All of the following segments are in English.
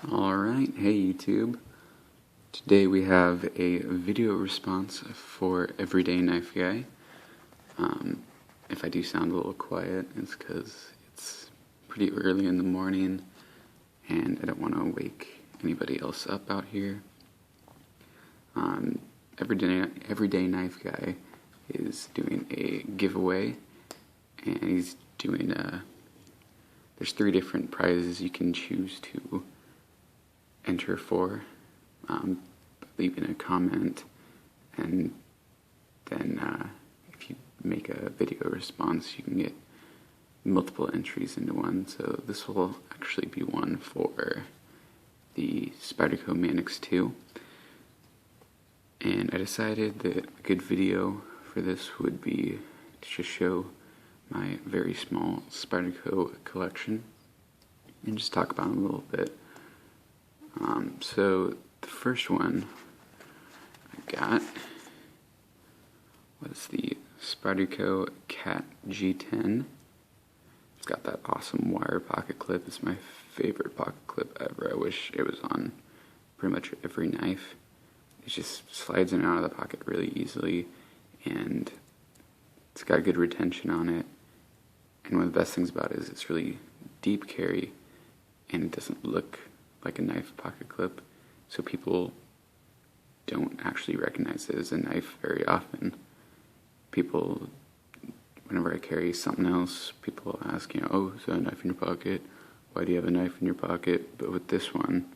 Alright, hey YouTube. Today we have a video response for Everyday Knife Guy. If I do sound a little quiet, it's because it's pretty early in the morning and I don't want to wake anybody else up out here. Everyday Knife Guy is doing a giveaway, and he's doing there's 3 different prizes you can choose to enter for, leaving a comment, and then if you make a video response you can get multiple entries into one. So this will actually be one for the Spyderco Manix 2, and I decided that a good video for this would be to just show my very small Spyderco collection and just talk about it a little bit. So the first one I got was the Spyderco G10. It's got that awesome wire pocket clip. It's my favorite pocket clip ever. I wish it was on pretty much every knife. It just slides in and out of the pocket really easily, and it's got good retention on it. And one of the best things about it is it's really deep carry, and it doesn't look like a knife pocket clip, so people don't actually recognize it as a knife very often. People, whenever I carry something else, people ask, oh, is that a knife in your pocket? Why do you have a knife in your pocket? But with this one,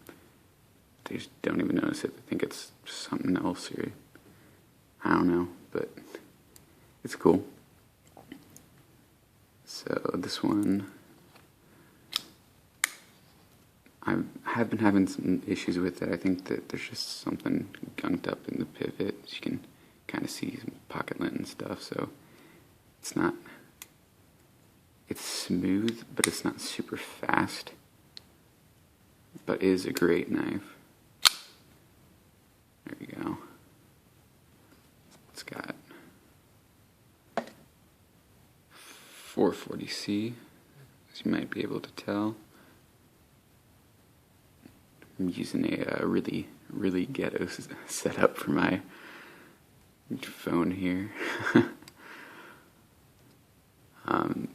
they just don't even notice it. They think it's something else, or I don't know, but it's cool. So this one, I have been having some issues with it. I think that there's just something gunked up in the pivot. You can kind of see some pocket lint and stuff, so it's smooth, but it's not super fast, but it is a great knife. There you go. It's got 440C, as you might be able to tell. I'm using a really ghetto setup for my phone here.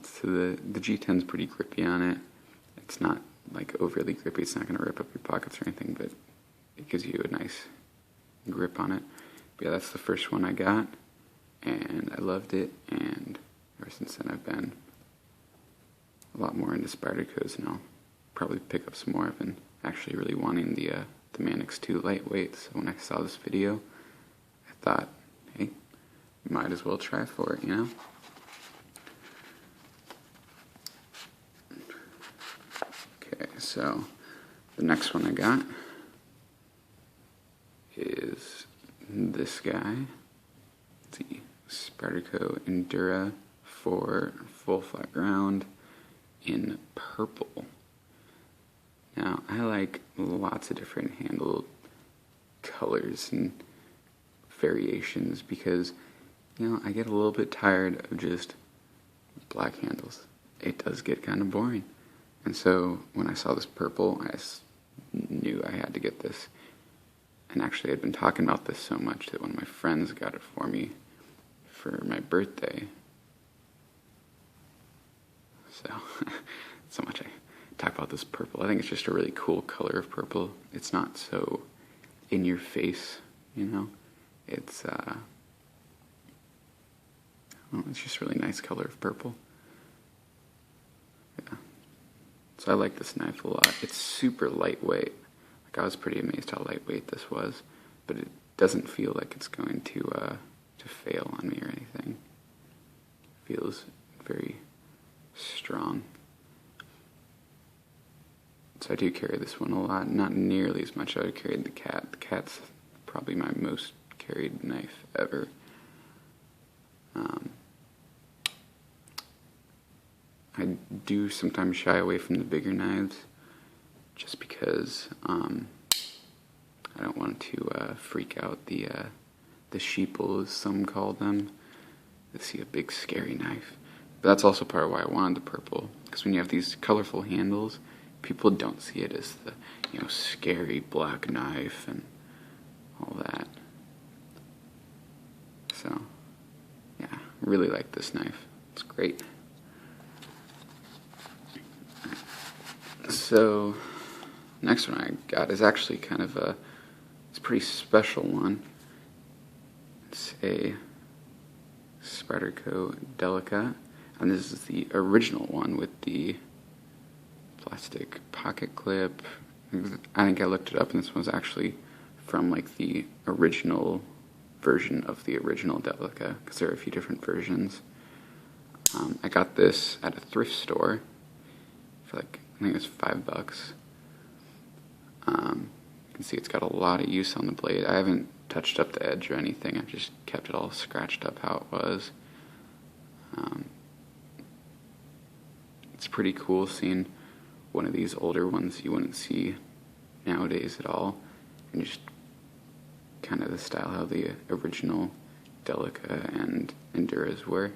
So the G10's pretty grippy on it. It's not like overly grippy. It's not going to rip up your pockets or anything, but it gives you a nice grip on it. But yeah, that's the first one I got, and I loved it, and ever since then I've been a lot more into Spydercos, and I'll probably pick up some more. I've been actually really wanting the Manix 2 lightweight, so when I saw this video, I thought, hey, might as well try for it, Okay, so the next one I got is this guy, the Spyderco Endura for full flat ground in purple. Now, I like lots of different handle colors and variations because, I get a little bit tired of just black handles. It does get kind of boring. And so, when I saw this purple, I knew I had to get this. And actually, I'd been talking about this so much that one of my friends got it for me for my birthday. So much I talk about this purple. I think it's just a really cool color of purple. It's not so in your face, It's it's just a really nice color of purple. Yeah. So I like this knife a lot. It's super lightweight. Like, I was pretty amazed how lightweight this was, but it doesn't feel like it's going to fail on me or anything. It feels very strong. So I do carry this one a lot, not nearly as much as I carried the cat. The cat's probably my most carried knife ever. I do sometimes shy away from the bigger knives, just because I don't want to freak out the sheeple, as some call them. They see a big scary knife. But that's also part of why I wanted the purple, because when you have these colorful handles, people don't see it as the, scary black knife and all that. So, yeah, really like this knife. It's great. So, next one I got is actually kind of it's a pretty special one. It's a Spyderco Delica, and this is the original one with the plastic pocket clip. I think I looked it up, and this one's actually from like the original version of the original Delica, because there are a few different versions. I got this at a thrift store for like, I think it was $5. You can see it's got a lot of use on the blade. I haven't touched up the edge or anything. I've just kept it all scratched up how it was. It's pretty cool seeing one of these older ones you wouldn't see nowadays at all, and just kind of the style how the original Delica and Enduras were.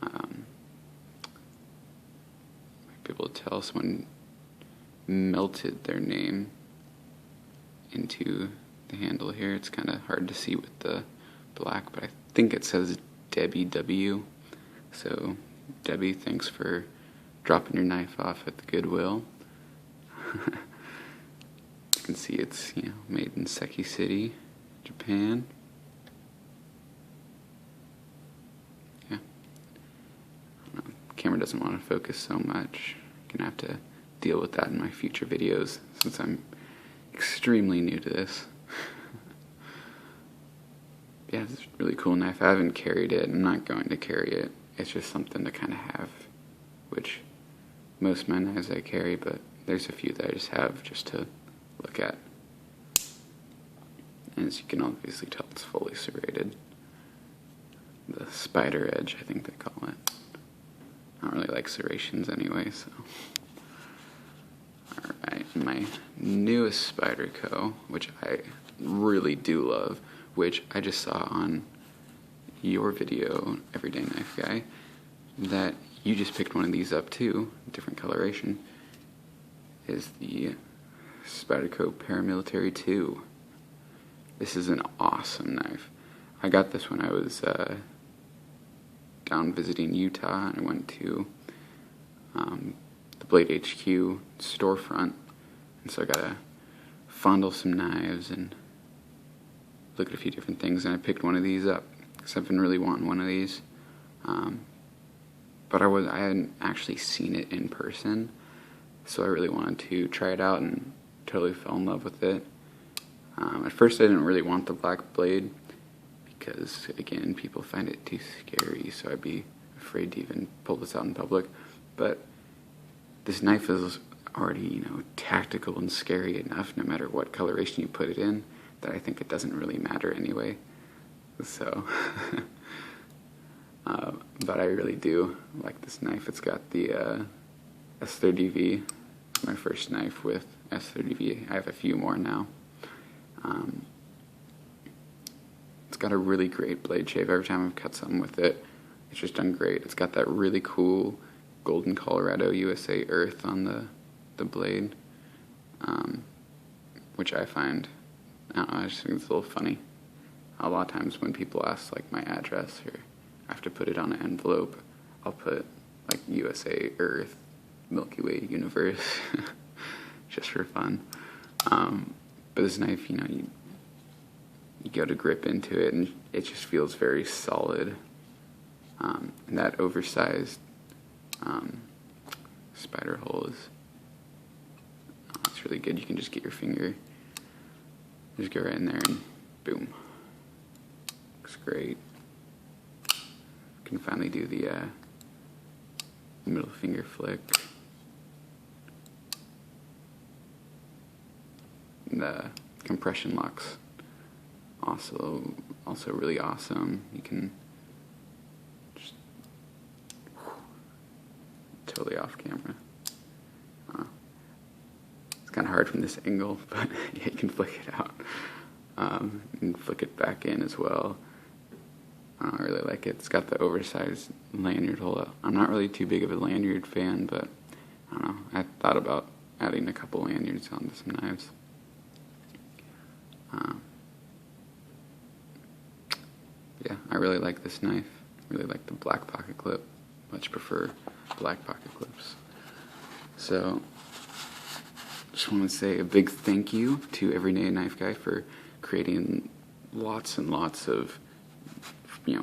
Might be able to tell someone melted their name into the handle here. It's kind of hard to see with the black, but I think it says Debbie W. So Debbie, thanks for dropping your knife off at the Goodwill. You can see it's, made in Seki City, Japan. Yeah. Camera doesn't want to focus so much. Gonna have to deal with that in my future videos since I'm extremely new to this. Yeah, it's a really cool knife. I haven't carried it. I'm not going to carry it. It's just something to kind of have, which most of my knives I carry, but there's a few that I just have just to look at. And as you can obviously tell, it's fully serrated. The spider edge, I think they call it. I don't really like serrations anyway, so. Alright, my newest Spyderco, which I really do love, which I just saw on your video, Everyday Knife Guy, that you just picked one of these up too, different coloration, is the Spyderco Paramilitary 2. This is an awesome knife. I got this when I was down visiting Utah, and I went to the Blade HQ storefront, and so I got to fondle some knives and look at a few different things, and I picked one of these up because I've been really wanting one of these, but I hadn't actually seen it in person, so I really wanted to try it out and totally fell in love with it. At first I didn't really want the black blade because, again, people find it too scary, so I'd be afraid to even pull this out in public, but this knife is already, tactical and scary enough no matter what coloration you put it in, that I think it doesn't really matter anyway. So, but I really do like this knife. It's got the S30V, my first knife with S30V. I have a few more now. It's got a really great blade shave. Every time I've cut something with it, it's just done great. It's got that really cool Golden Colorado USA earth on the blade, which I find, I just think it's a little funny. A lot of times when people ask like my address or I have to put it on an envelope, I'll put like USA Earth, Milky Way Universe, just for fun. But this knife, you go to grip into it and it just feels very solid. And that oversized spider hole is, it's really good. You can just get your finger, just go right in there and boom. Looks great. Can finally do the middle finger flick. And the compression locks also really awesome. You can just totally off camera. It's kind of hard from this angle, but yeah, you can flick it out. And flick it back in as well. I really like it. It's got the oversized lanyard hole. I'm not really too big of a lanyard fan, but I don't know, I thought about adding a couple lanyards onto some knives. Yeah, I really like this knife. Really like the black pocket clip. Much prefer black pocket clips. So, just want to say a big thank you to Everyday Knife Guy for creating lots and lots of,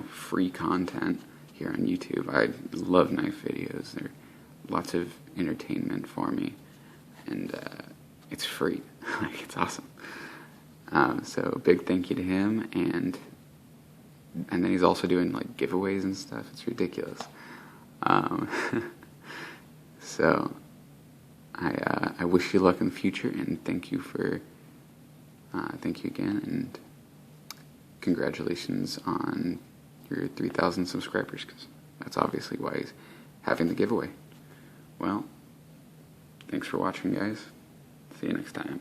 free content here on YouTube. I love knife videos. They're lots of entertainment for me, and it's free. Like, it's awesome. So big thank you to him, and then he's also doing like giveaways and stuff. It's ridiculous. So I wish you luck in the future, and thank you again, and congratulations on your 3,000 subscribers, because that's obviously why he's having the giveaway. Well, thanks for watching, guys. See you next time.